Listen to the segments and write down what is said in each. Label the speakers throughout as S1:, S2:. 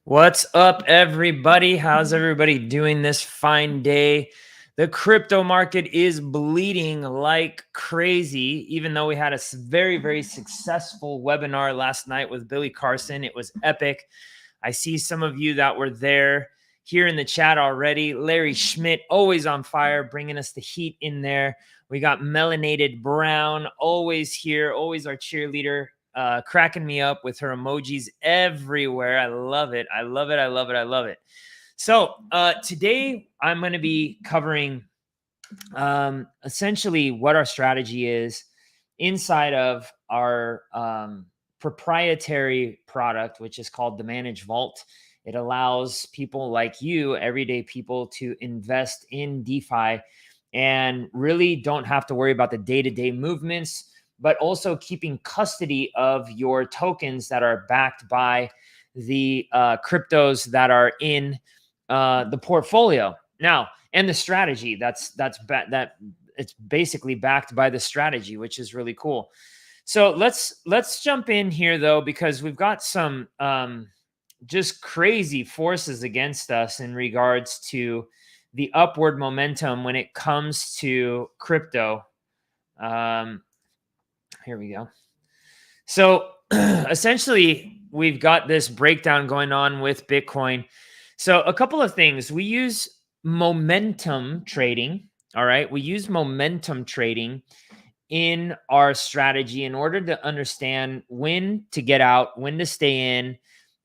S1: What's up, everybody? How's everybody doing this fine day? The crypto market is bleeding like crazy, even though we had a very, very successful webinar last night with Billy Carson. It was epic. I see some of you that were there here in the chat already. Larry Schmidt, always on fire, bringing us the heat in there. We got Melanated Brown, always here, always our cheerleader, cracking me up with her emojis everywhere. I love it. I love it. I love it. I love it. So today I'm going to be covering essentially what our strategy is inside of our proprietary product, which is called the Managed Vault. It allows people like you, everyday people, to invest in DeFi and really don't have to worry about the day-to-day movements, but also keeping custody of your tokens that are backed by the cryptos that are in the portfolio. Now, and the strategy that it's basically backed by the strategy, which is really cool. So let's jump in here though, because we've got some just crazy forces against us in regards to the upward momentum when it comes to crypto. Here we go. So essentially, we've got this breakdown going on with Bitcoin. So a couple of things. We use momentum trading. All right. We use momentum trading in our strategy in order to understand when to get out, when to stay in,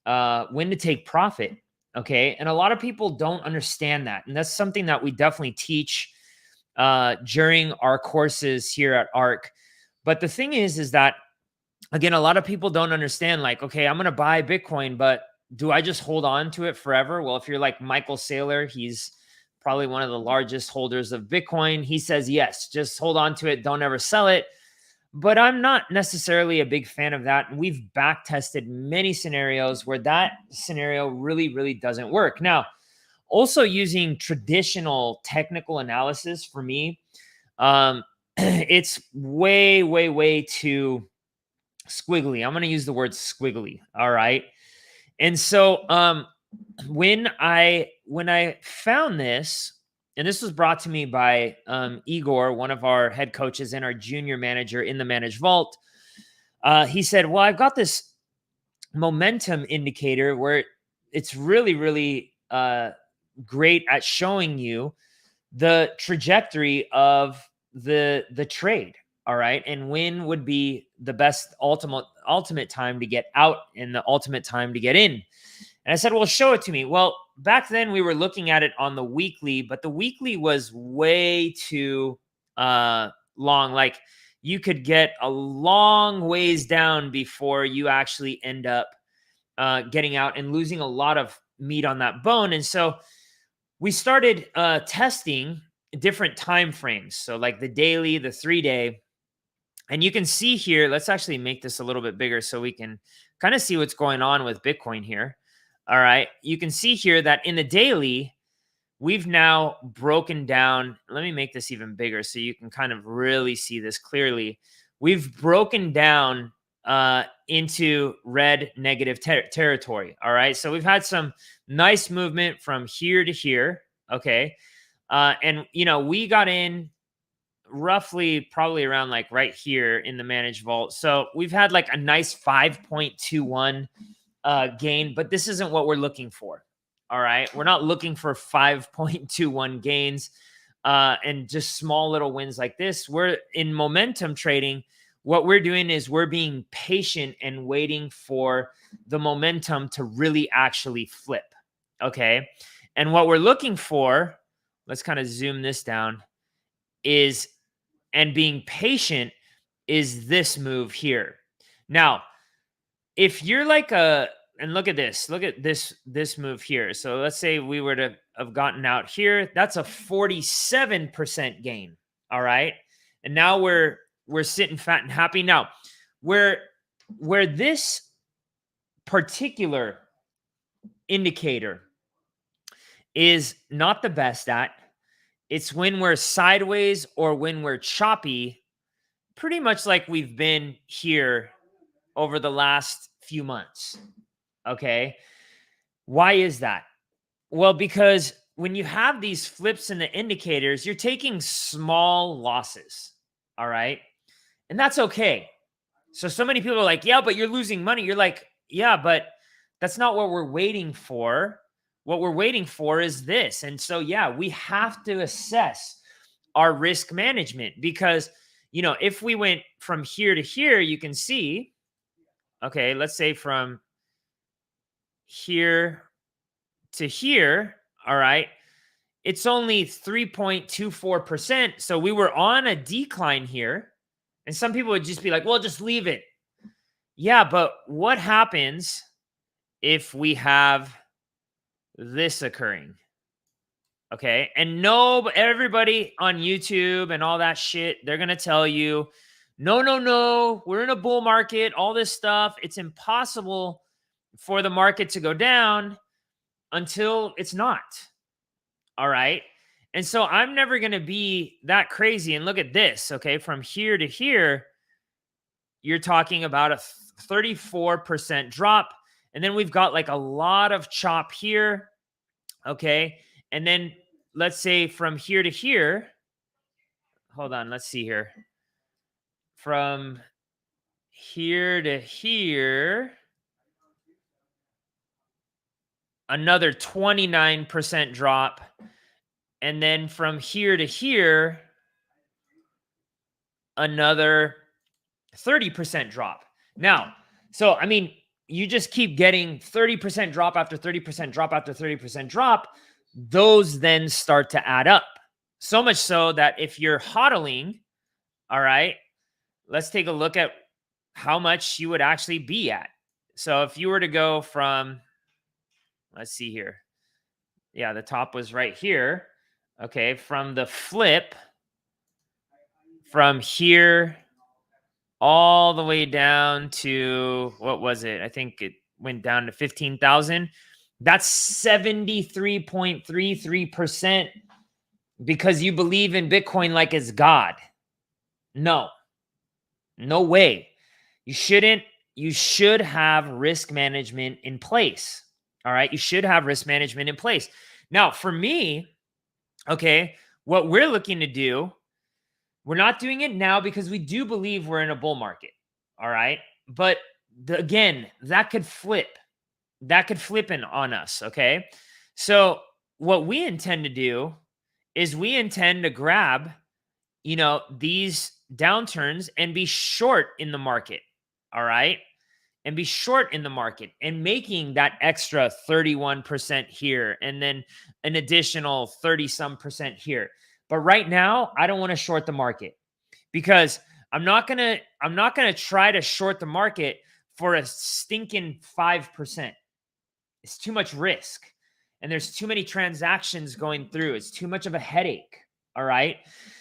S1: when to take profit. Okay. And a lot of people don't understand that. And that's something that we definitely teach during our courses here at ARC. But the thing is that, again, a lot of people don't understand, like, okay, I'm going to buy Bitcoin, but do I just hold on to it forever? Well, if you're like Michael Saylor, he's probably one of the largest holders of Bitcoin. He says, yes, just hold on to it. Don't ever sell it. But I'm not necessarily a big fan of that. And we've back tested many scenarios where that scenario really, really doesn't work. Now, also using traditional technical analysis for me, it's way, way, way too squiggly. I'm going to use the word squiggly. All right. And so when I found this, and this was brought to me by Igor, one of our head coaches and our junior manager in the Managed Vault, he said, well, I've got this momentum indicator where it's really, really great at showing you the trajectory of the trade. All right. And when would be the best ultimate time to get out and the ultimate time to get in. And I said, well, show it to me. Well, back then we were looking at it on the weekly, but the weekly was way too long. Like you could get a long ways down before you actually end up getting out and losing a lot of meat on that bone. And so we started testing different time frames. So like the daily, the 3-day. And you can see here, let's actually make this a little bit bigger so we can kind of see what's going on with Bitcoin here. All right. You can see here that in the daily, we've now broken down. Let me make this even bigger so you can kind of really see this clearly. We've broken down into red negative territory. All right. So we've had some nice movement from here to here. Okay. And, you know, we got in roughly probably around like right here in the Managed Vault. So we've had like a nice 5.21 gain, but this isn't what we're looking for. All right. We're not looking for 5.21 gains and just small little wins like this. We're in momentum trading. What we're doing is we're being patient and waiting for the momentum to really actually flip. Okay. And what we're looking for, let's kind of zoom this down, is, and being patient is this move here. Now, if you're like and look at this move here. So let's say we were to have gotten out here. That's a 47% gain. All right. And now we're sitting fat and happy. Now, where this particular indicator is not the best at, it's when we're sideways or when we're choppy, pretty much like we've been here over the last few months. Okay. Why is that? Well, because when you have these flips in the indicators, you're taking small losses. All right. And that's okay. So many people are like, yeah, but you're losing money. You're like, yeah, but that's not what we're waiting for. What we're waiting for is this. And so, yeah, we have to assess our risk management because, if we went from here to here, you can see, okay, let's say from here to here, all right, it's only 3.24%. So we were on a decline here. And some people would just be like, well, just leave it. Yeah, but what happens if we have this occurring? Okay. And no, everybody on YouTube and all that shit, they're going to tell you, no, we're in a bull market, all this stuff. It's impossible for the market to go down until it's not. All right. And so I'm never going to be that crazy. And look at this. Okay. From here to here, you're talking about a 34% drop. And then we've got like a lot of chop here. Okay. And then let's say from here to here, hold on, let's see here. From here to here, another 29% drop. And then from here to here, another 30% drop. Now, so I mean, you just keep getting 30% drop after 30% drop after 30% drop. Those then start to add up. So much so that if you're HODLing, all right, let's take a look at how much you would actually be at. So if you were to go from, let's see here. Yeah, the top was right here. Okay, from the flip, from here all the way down to, what was it? I think it went down to 15,000. That's 73.33% because you believe in Bitcoin like it's God. No way. You shouldn't. You should have risk management in place. All right. You should have risk management in place. Now, for me, okay, what we're looking to do, we're not doing it now because we do believe we're in a bull market. All right. But again, that could flip. That could flip in on us. Okay. So what we intend to do is we intend to grab, these downturns and be short in the market. All right. And be short in the market and making that extra 31% here and then an additional 30 some percent here. But right now, I don't want to short the market because I'm not going to try to short the market for a stinking 5%. It's too much risk. And there's too many transactions going through. It's too much of a headache. All right.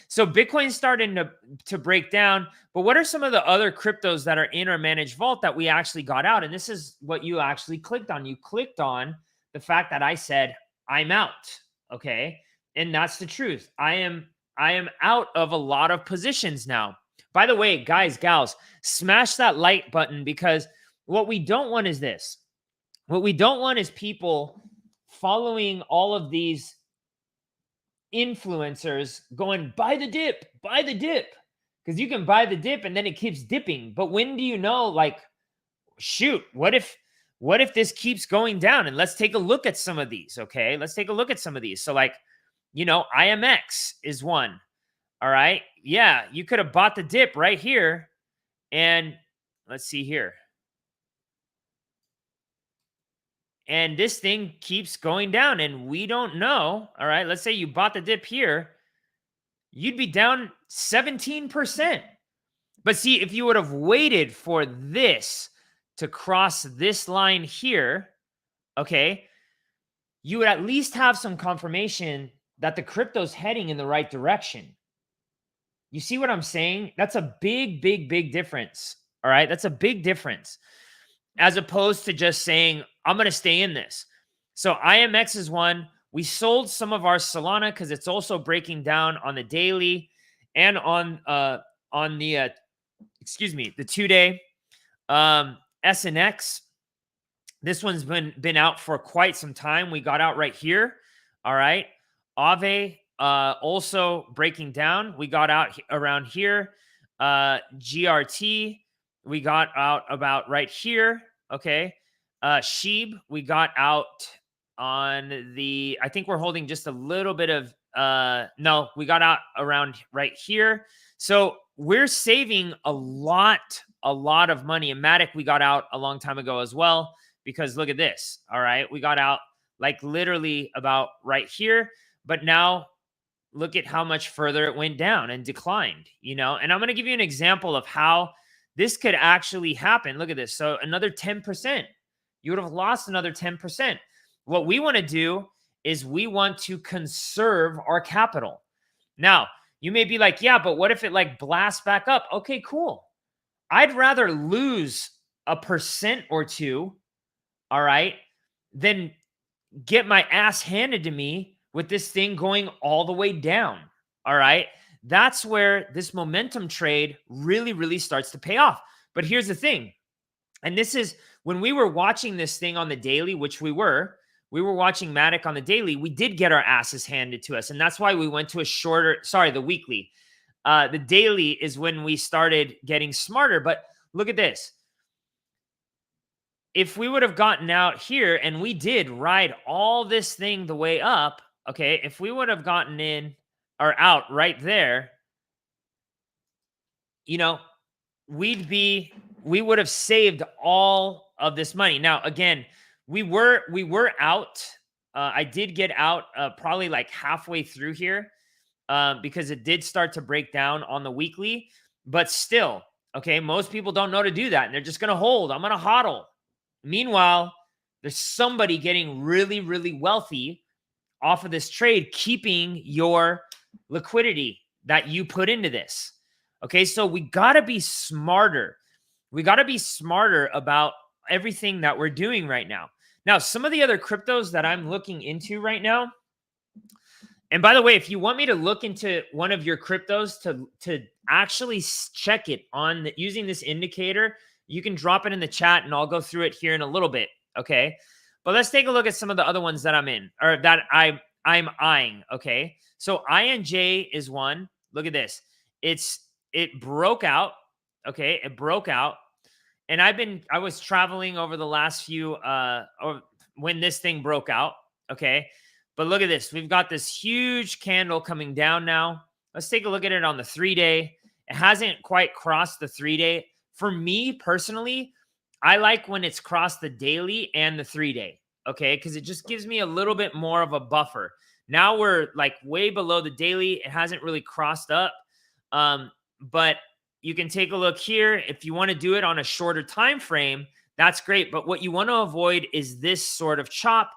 S1: So Bitcoin's starting to break down. But what are some of the other cryptos that are in our managed vault that we actually got out? And this is what you actually clicked on. You clicked on the fact that I said, I'm out. Okay. And that's the truth. I am out of a lot of positions now. By the way, guys, gals, smash that like button because what we don't want is this. What we don't want is people following all of these influencers going, buy the dip, because you can buy the dip and then it keeps dipping. But when do you know, like, shoot, what if this keeps going down? And let's take a look at some of these. Okay, let's take a look at some of these. So like, IMX is one. All right, yeah, you could have bought the dip right here, and let's see here. And this thing keeps going down and we don't know. All right, let's say you bought the dip here, you'd be down 17%. But see, if you would have waited for this to cross this line here, okay, you would at least have some confirmation that the crypto's heading in the right direction. You see what I'm saying? That's a big difference. All right, that's a big difference. As opposed to just saying, I'm going to stay in this. So IMX is one. We sold some of our Solana because it's also breaking down on the daily and on the the 2-day. SNX, This one's been out for quite some time. We got out right here. All right. Ave also breaking down. We got out around here. GRT, we got out about right here. Okay. Sheeb, we got out on the, I think we're holding just a little bit of, no, we got out around right here. So we're saving a lot of money. And Matic, we got out a long time ago as well, because look at this. All right. We got out like literally about right here, but now look at how much further it went down and declined, you know? And I'm going to give you an example of how this could actually happen. Look at this. So another 10%, you would have lost another 10%. What we want to do is we want to conserve our capital. Now, you may be like, yeah, but what if it like blasts back up? Okay, cool. I'd rather lose a percent or two, all right, than get my ass handed to me with this thing going all the way down. All right. That's where this momentum trade really starts to pay off. But here's the thing. And this is when we were watching this thing on the daily, which we were watching Matic on the daily, we did get our asses handed to us. And that's why we went to a shorter, the weekly. The daily is when we started getting smarter. But look at this. If we would have gotten out here, and we did ride all this thing the way up, okay, if we would have gotten in or out right there, you know, we would have saved all of this money. Now, again, we were out. I did get out probably like halfway through here because it did start to break down on the weekly, but still, okay, most people don't know how to do that, and they're just going to hold. I'm going to hodl. Meanwhile, there's somebody getting really wealthy off of this trade, keeping your liquidity that you put into this. Okay, so we got to be smarter. We got to be smarter about everything that we're doing right now. Now, some of the other cryptos that I'm looking into right now, and by the way, if you want me to look into one of your cryptos to actually check it on using this indicator, you can drop it in the chat and I'll go through it here in a little bit. Okay. But let's take a look at some of the other ones that I'm in, or that I'm eyeing. Okay. So INJ is one. Look at this. It broke out. Okay. It broke out. And I was traveling over the last few, or when this thing broke out. Okay. But look at this. We've got this huge candle coming down now. Let's take a look at it on the 3-day. It hasn't quite crossed the 3-day. For me personally, I like when it's crossed the daily and the 3-day, okay? Because it just gives me a little bit more of a buffer. Now we're like way below the daily. It hasn't really crossed up. But you can take a look here. If you want to do it on a shorter time frame, that's great. But what you want to avoid is this sort of chop,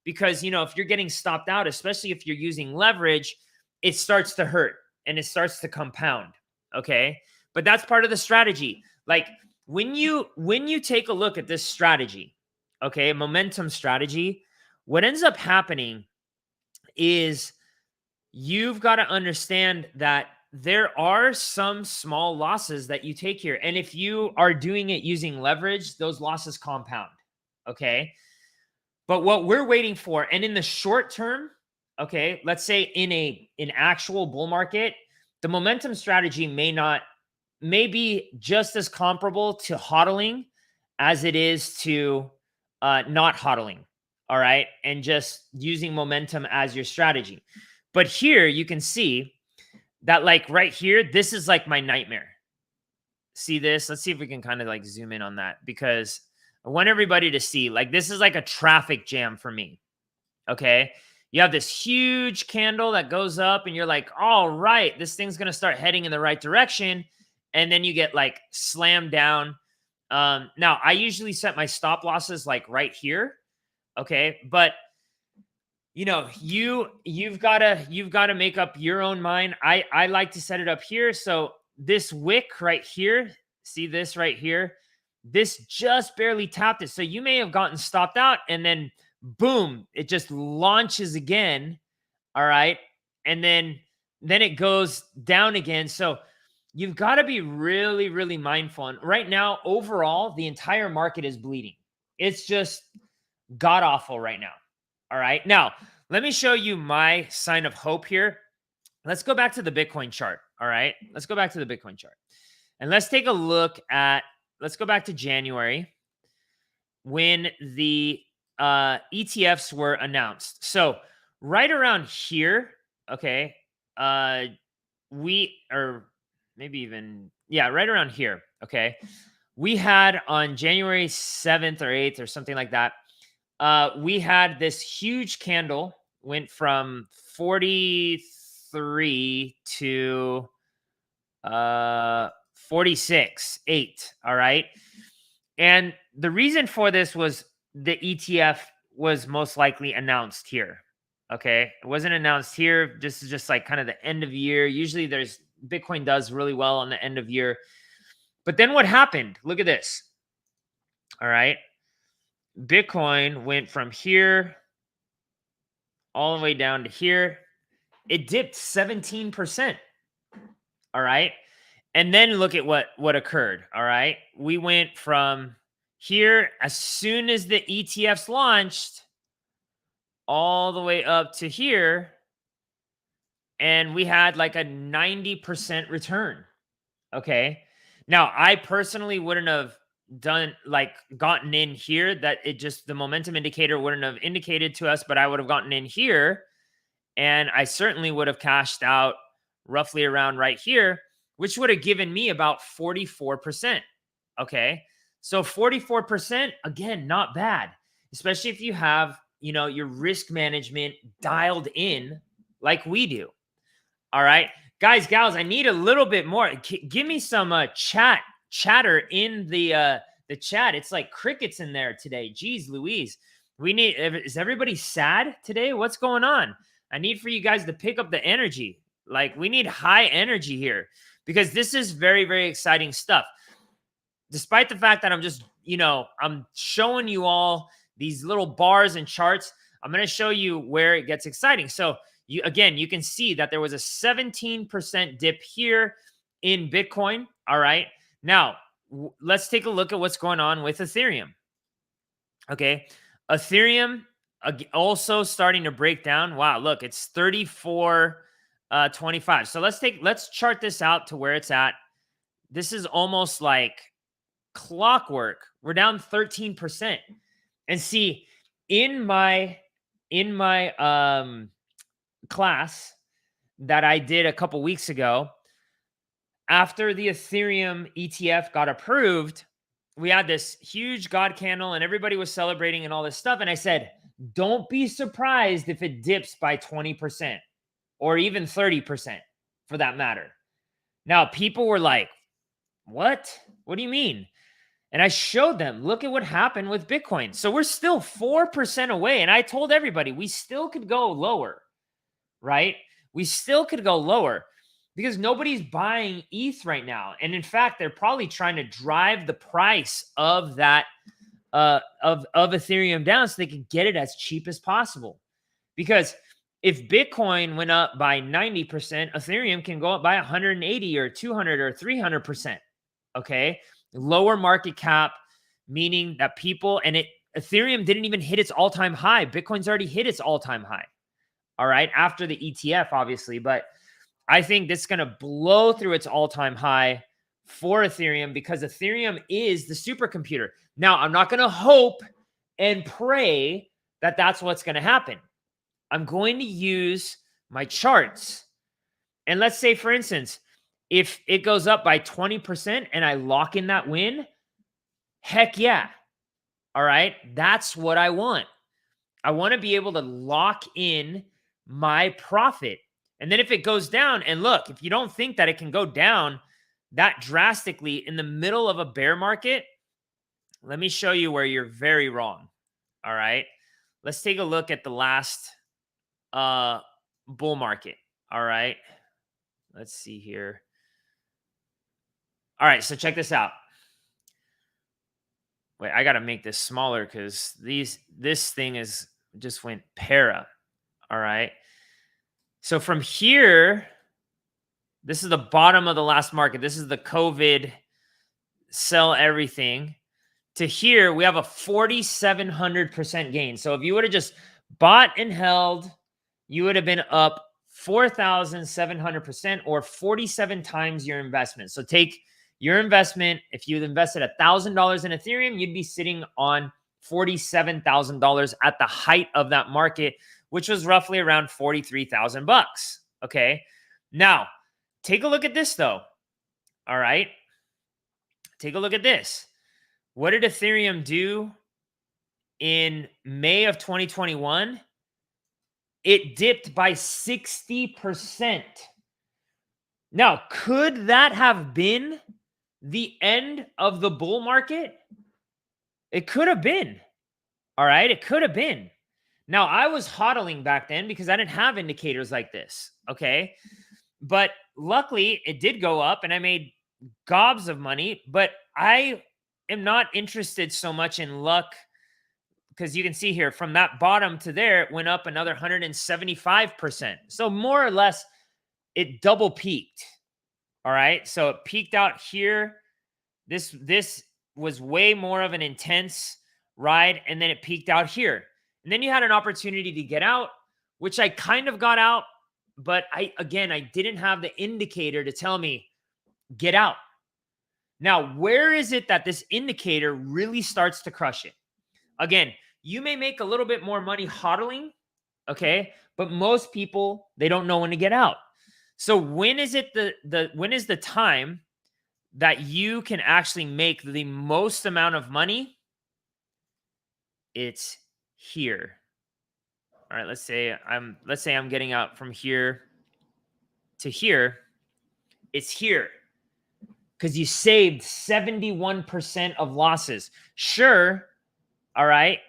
S1: because, you know, if you're getting stopped out, especially if you're using leverage, it starts to hurt and it starts to compound, okay? But that's part of the strategy. Like when you take a look at this strategy, okay, momentum strategy, what ends up happening is you've got to understand that there are some small losses that you take here. And if you are doing it using leverage, those losses compound, okay? But what we're waiting for, and in the short term, okay, let's say in an actual bull market, the momentum strategy may be just as comparable to HODLing as it is to not HODLing, all right? And just using momentum as your strategy. But here you can see that like right here, this is like my nightmare. See this? Let's see if we can kind of like zoom in on that, because I want everybody to see, like, this is like a traffic jam for me, okay? You have this huge candle that goes up and you're like, all right, this thing's going to start heading in the right direction. And then you get like slammed down. Now I usually set my stop losses like right here. Okay. But you know, you've got to make up your own mind. I like to set it up here. So this wick right here, see this right here, this just barely tapped it. So you may have gotten stopped out and then boom, it just launches again. All right. And then it goes down again. So you've got to be really mindful. And right now, overall, the entire market is bleeding. It's just god awful right now. All right. Now, let me show you my sign of hope here. Let's go back to the Bitcoin chart. All right. Let's go back to the Bitcoin chart. And let's take a look at, let's go back to January when the ETFs were announced. So right around here, okay, or maybe even, yeah, right around here, okay, we had on January 7th or 8th or something like that, we had this huge candle, went from 43 to 46.8. All right. And the reason for this was the ETF was most likely announced here. Okay. It wasn't announced here. This is just like kind of the end of year. Usually Bitcoin does really well on the end of year. But then what happened? Look at this. All right. Bitcoin went from here all the way down to here. It dipped 17%. All right. And then look at what occurred. All right. We went from here as soon as the ETFs launched all the way up to here. And we had like a 90% return. Okay. Now, I personally wouldn't have gotten in here, that it just, the momentum indicator wouldn't have indicated to us, but I would have gotten in here and I certainly would have cashed out roughly around right here, which would have given me about 44%. Okay. So 44%, again, not bad, especially if you have, your risk management dialed in like we do. All right, guys, gals, I need a little bit more. Give me some chatter in the chat. It's like crickets in there today. Jeez Louise. Is everybody sad today? What's going on? I need for you guys to pick up the energy. Like, we need high energy here because this is very, very exciting stuff. Despite the fact that I'm just, I'm showing you all these little bars and charts, I'm going to show you where it gets exciting. So you can see that there was a 17% dip here in Bitcoin. All right. Now, let's take a look at what's going on with Ethereum. Okay. Ethereum also starting to break down. Wow. Look, it's 34.25. So let's chart this out to where it's at. This is almost like clockwork. We're down 13%. And see, in my class that I did a couple weeks ago, after the Ethereum ETF got approved, we had this huge God candle and everybody was celebrating and all this stuff. And I said, don't be surprised if it dips by 20% or even 30% for that matter. Now, people were like, what? What do you mean? And I showed them, look at what happened with Bitcoin. So we're still 4% away. And I told everybody we still could go lower, right? We still could go lower because nobody's buying ETH right now. And in fact, they're probably trying to drive the price of that of Ethereum down so they can get it as cheap as possible. Because if Bitcoin went up by 90%, Ethereum can go up by 180 or 200 or 300%. Okay. Lower market cap, meaning that Ethereum didn't even hit its all-time high. Bitcoin's already hit its all-time high. All right. After the ETF, obviously, but I think this is going to blow through its all-time high for Ethereum because Ethereum is the supercomputer. Now, I'm not going to hope and pray that that's what's going to happen. I'm going to use my charts. And let's say, for instance, if it goes up by 20% and I lock in that win, heck yeah. All right. That's what I want. I want to be able to lock in my profit. And then if it goes down, and look, if you don't think that it can go down that drastically in the middle of a bear market, let me show you where you're very wrong. All right. Let's take a look at the last bull market. All right. Let's see here. All right. So check this out. Wait, I got to make this smaller because this thing is just went para. All right. So from here, this is the bottom of the last market. This is the COVID sell everything. to here, we have a 4,700% gain. So if you would have just bought and held, you would have been up 4,700% or 47 times your investment. So take your investment. If you invested $1,000 in Ethereum, you'd be sitting on $47,000 at the height of that market, which was roughly around 43,000 bucks. Okay. Now take a look at this though. All right. Take a look at this. What did Ethereum do in May of 2021? It dipped by 60%. Now, could that have been the end of the bull market? It could have been. All right, it could have been. Now, I was HODLing back then because I didn't have indicators like this, okay? But luckily, it did go up and I made gobs of money, but I am not interested so much in luck because you can see here from that bottom to there, it went up another 175%. So more or less, it double peaked. All right, so it peaked out here. This was way more of an intense ride, and then it peaked out here. And then you had an opportunity to get out, which I kind of got out, but I didn't have the indicator to tell me, get out. Now, where is it that this indicator really starts to crush it? Again, you may make a little bit more money HODLing, okay? But most people, they don't know when to get out. So when is it when is the time that you can actually make the most amount of money? It's here. All right, let's say I'm getting out from here to here. It's here. Because you saved 71% of losses. Sure, all right,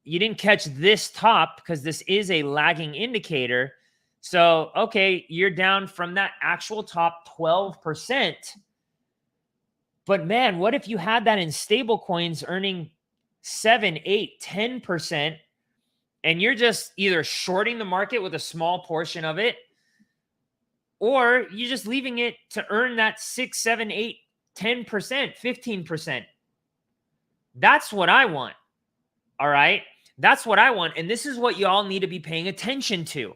S1: you didn't catch this top because this is a lagging indicator. So, okay, you're down from that actual top 12%. But man, what if you had that in stable coins earning 7, 8, 10%, and you're just either shorting the market with a small portion of it, or you're just leaving it to earn that 6, 7, 8, 10%, 15%. That's what I want. All right. That's what I want. And this is what y'all need to be paying attention to.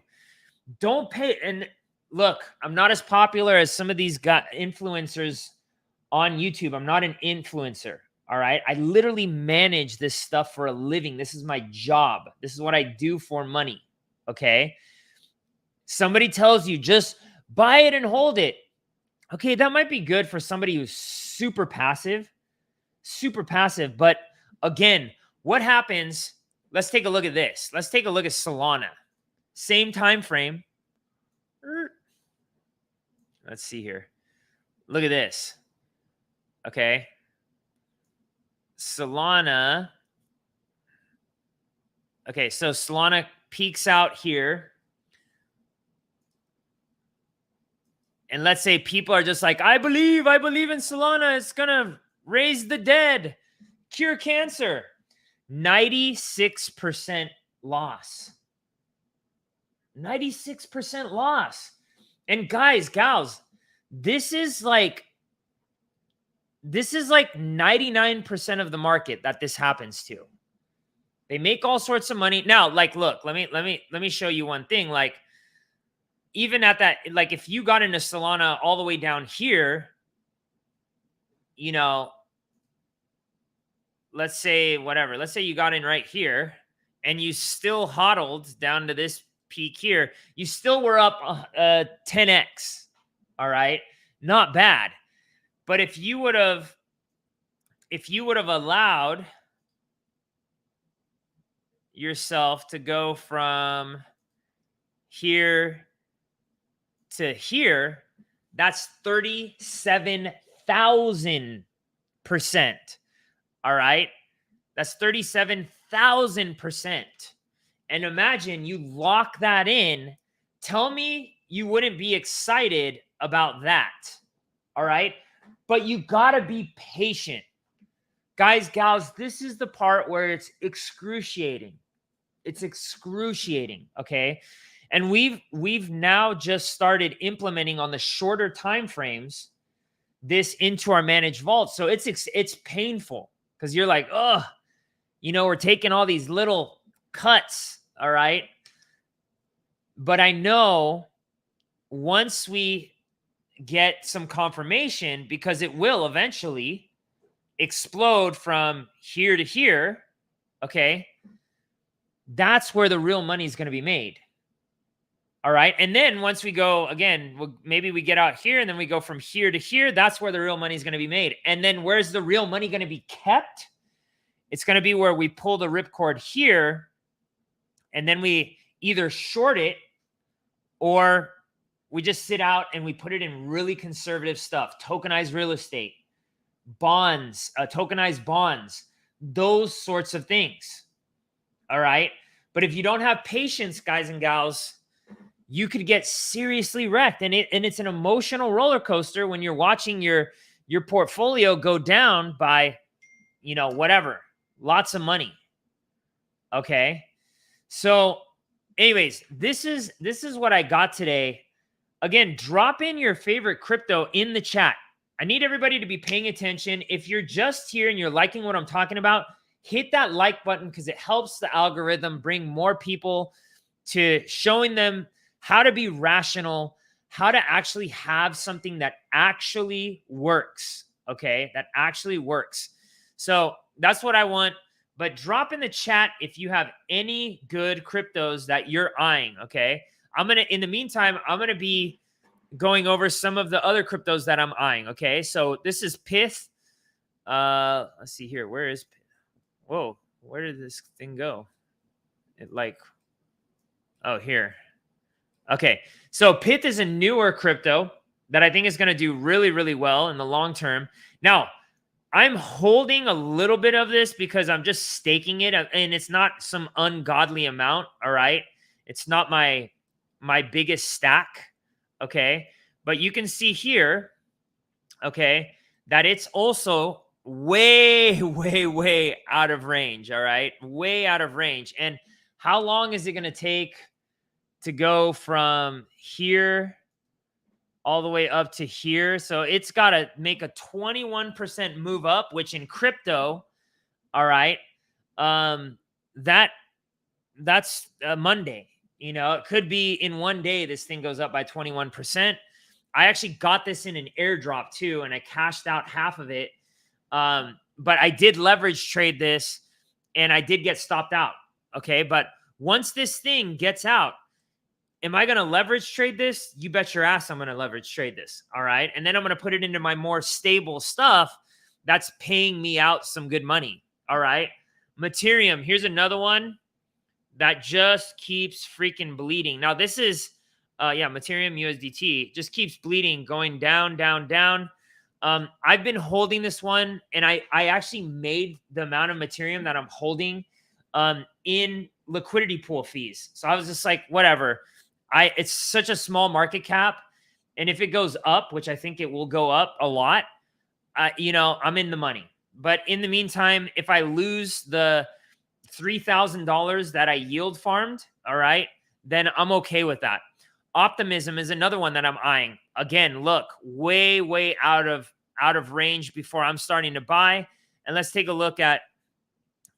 S1: Don't pay. And look, I'm not as popular as some of these influencers on YouTube. I'm not an influencer. All right. I literally manage this stuff for a living. This is my job. This is what I do for money. Okay. Somebody tells you just buy it and hold it. Okay. That might be good for somebody who's super passive. But again, what happens? Let's take a look at this. Let's take a look at Solana. Same time frame. Let's see here. Look at this. Okay. Solana. Okay, so Solana peaks out here. And let's say people are just like, I believe in Solana. It's going to raise the dead, cure cancer. 96% loss. 96% loss. And guys, gals, this is like 99% of the market that this happens to. They make all sorts of money. Now, like, look, let me show you one thing. Like, even at that, like, if you got into Solana all the way down here, you know, let's say you got in right here and you still hodled down to this peak here, you still were up 10x. All right. Not bad. But if you would have allowed yourself to go from here to here, that's 37,000%. All right. That's 37,000%. And imagine you lock that in. Tell me you wouldn't be excited about that. All right. But you got to be patient. Guys, gals, this is the part where it's excruciating. It's excruciating. Okay. And we've now just started implementing on the shorter time frames this into our managed vault. So it's painful. because you're like, oh, we're taking all these little cuts, all right? But I know once we get some confirmation, because it will eventually explode from here to here, okay, that's where the real money is going to be made. All right. And then once we go again, maybe we get out here and then we go from here to here. That's where the real money is going to be made. And then where's the real money going to be kept? It's going to be where we pull the ripcord here and then we either short it or we just sit out and we put it in really conservative stuff, tokenized real estate, bonds, tokenized bonds, those sorts of things. All right. But if you don't have patience, guys and gals, you could get seriously wrecked. And it's an emotional roller coaster when you're watching your portfolio go down by, whatever, lots of money. Okay. So anyways, this is what I got today. Again, drop in your favorite crypto in the chat. I need everybody to be paying attention. If you're just here and you're liking what I'm talking about, hit that like button because it helps the algorithm bring more people to showing them how to be rational, how to actually have something that actually works, okay? That actually works. So that's what I want. But drop in the chat if you have any good cryptos that you're eyeing, okay? In the meantime, I'm going to be going over some of the other cryptos that I'm eyeing, okay? So this is Pith. Let's see here. Where is Pith? Whoa, where did this thing go? Here. Okay, so Pith is a newer crypto that I think is going to do really, really well in the long term. Now, I'm holding a little bit of this because I'm just staking it, and it's not some ungodly amount, all right? It's not my biggest stack, okay? But you can see here, okay, that it's also way, way, way out of range, all right? Way out of range. And how long is it going to take to go from here all the way up to here? So it's got to make a 21% move up, which in crypto, all right, that's Monday. It could be in one day this thing goes up by 21%. I actually got this in an airdrop too, and I cashed out half of it. But I did leverage trade this, and I did get stopped out. Okay, but once this thing gets out, am I going to leverage trade this? You bet your ass I'm going to leverage trade this. All right. And then I'm going to put it into my more stable stuff that's paying me out some good money. All right. Ethereum. Here's another one that just keeps freaking bleeding. Now this is, Ethereum USDT just keeps bleeding, going down, down, down. I've been holding this one, and I actually made the amount of Ethereum that I'm holding in liquidity pool fees. So I was just like, whatever. It's such a small market cap, and if it goes up, which I think it will go up a lot, I'm in the money. But in the meantime, if I lose the $3,000 that I yield farmed, all right, then I'm okay with that. Optimism is another one that I'm eyeing. Again, look, way, way out of range before I'm starting to buy. And let's take a look at,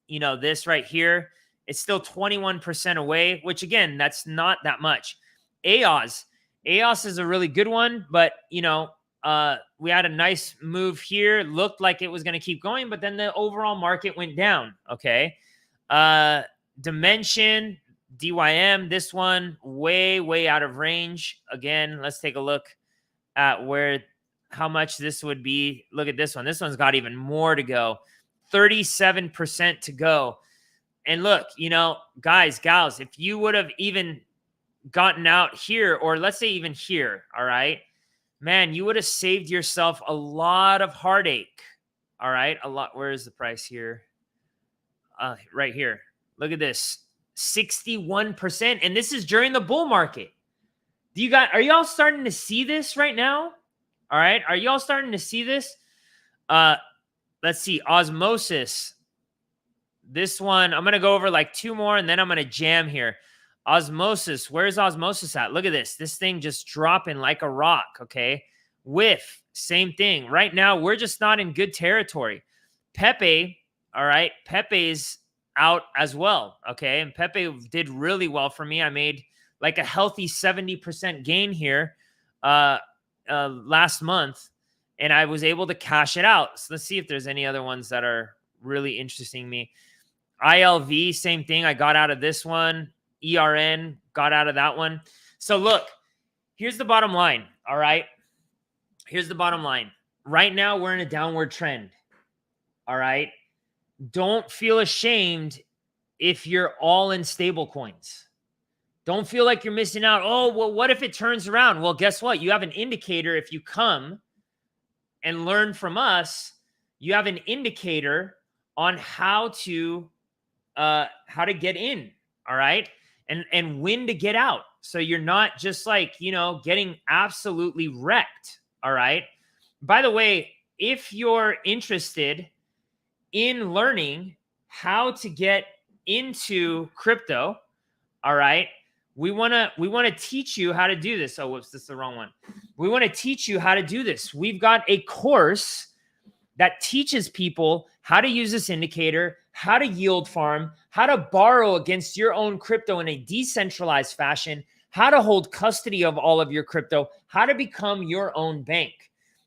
S1: this right here. It's still 21% away, which again, that's not that much. EOS is a really good one, but we had a nice move here. Looked like it was going to keep going, but then the overall market went down. Okay. Dimension, DYM, this one way, way out of range. Again, let's take a look at how much this would be. Look at this one. This one's got even more to go. 37% to go. And look, guys, gals, if you would have even gotten out here, or let's say even here, all right, man, you would have saved yourself a lot of heartache. All right, a lot. Where is the price here? Right here. Look at this, 61%, and this is during the bull market. Are y'all starting to see this right now? All right, are y'all starting to see this? Let's see, Osmosis. This one, I'm going to go over like two more, and then I'm going to jam here. Osmosis, where's Osmosis at? Look at this. This thing just dropping like a rock, okay? Whiff, same thing. Right now, we're just not in good territory. Pepe, All right. Pepe's out as well. Okay. And Pepe did really well for me. I made like a healthy 70% gain here last month, and I was able to cash it out. So let's see if there's any other ones that are really interesting me. ILV, same thing. I got out of this one. ERN, got out of that one. So look, here's the bottom line. All right. Here's the bottom line. Right now, we're in a downward trend. All right. Don't feel ashamed if you're all in stable coins. Don't feel like you're missing out. Oh, well, what if it turns around? Well, guess what? You have an indicator. If you come and learn from us, you have an indicator on how to get in. All right. And when to get out. So you're not just like, getting absolutely wrecked. All right. By the way, if you're interested in learning how to get into crypto, all right, we want to teach you how to do this. Oh, whoops, this is the wrong one. We want to teach you how to do this. We've got a course that teaches people how to use this indicator, how to yield farm, how to borrow against your own crypto in a decentralized fashion, how to hold custody of all of your crypto, how to become your own bank.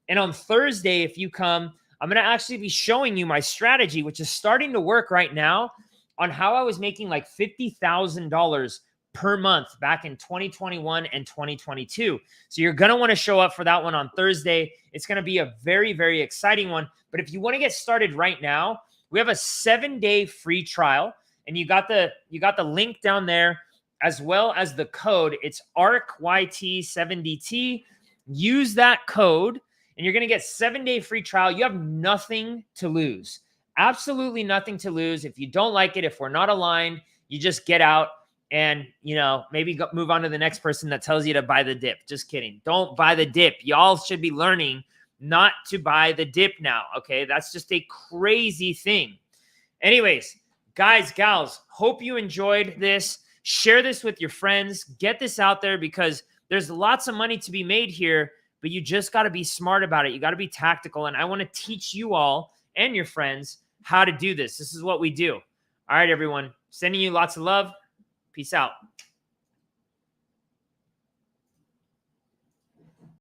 S1: And on Thursday, if you come, I'm going to actually be showing you my strategy, which is starting to work right now, on how I was making like $50,000 per month back in 2021 and 2022. So you're going to want to show up for that one on Thursday. It's going to be a very, very exciting one. But if you want to get started right now, we have a 7-day free trial, and you got the link down there as well as the code. It's ARCYT7DT. Use that code, and you're going to get 7-day free trial. You have nothing to lose. Absolutely nothing to lose. If you don't like it, if we're not aligned, you just get out and, maybe move on to the next person that tells you to buy the dip. Just kidding. Don't buy the dip. Y'all should be learning not to buy the dip now. Okay. That's just a crazy thing. Anyways, guys, gals, hope you enjoyed this. Share this with your friends. Get this out there because there's lots of money to be made here, but you just got to be smart about it. You got to be tactical. And I want to teach you all and your friends how to do this. This is what we do. All right, everyone. Sending you lots of love. Peace out.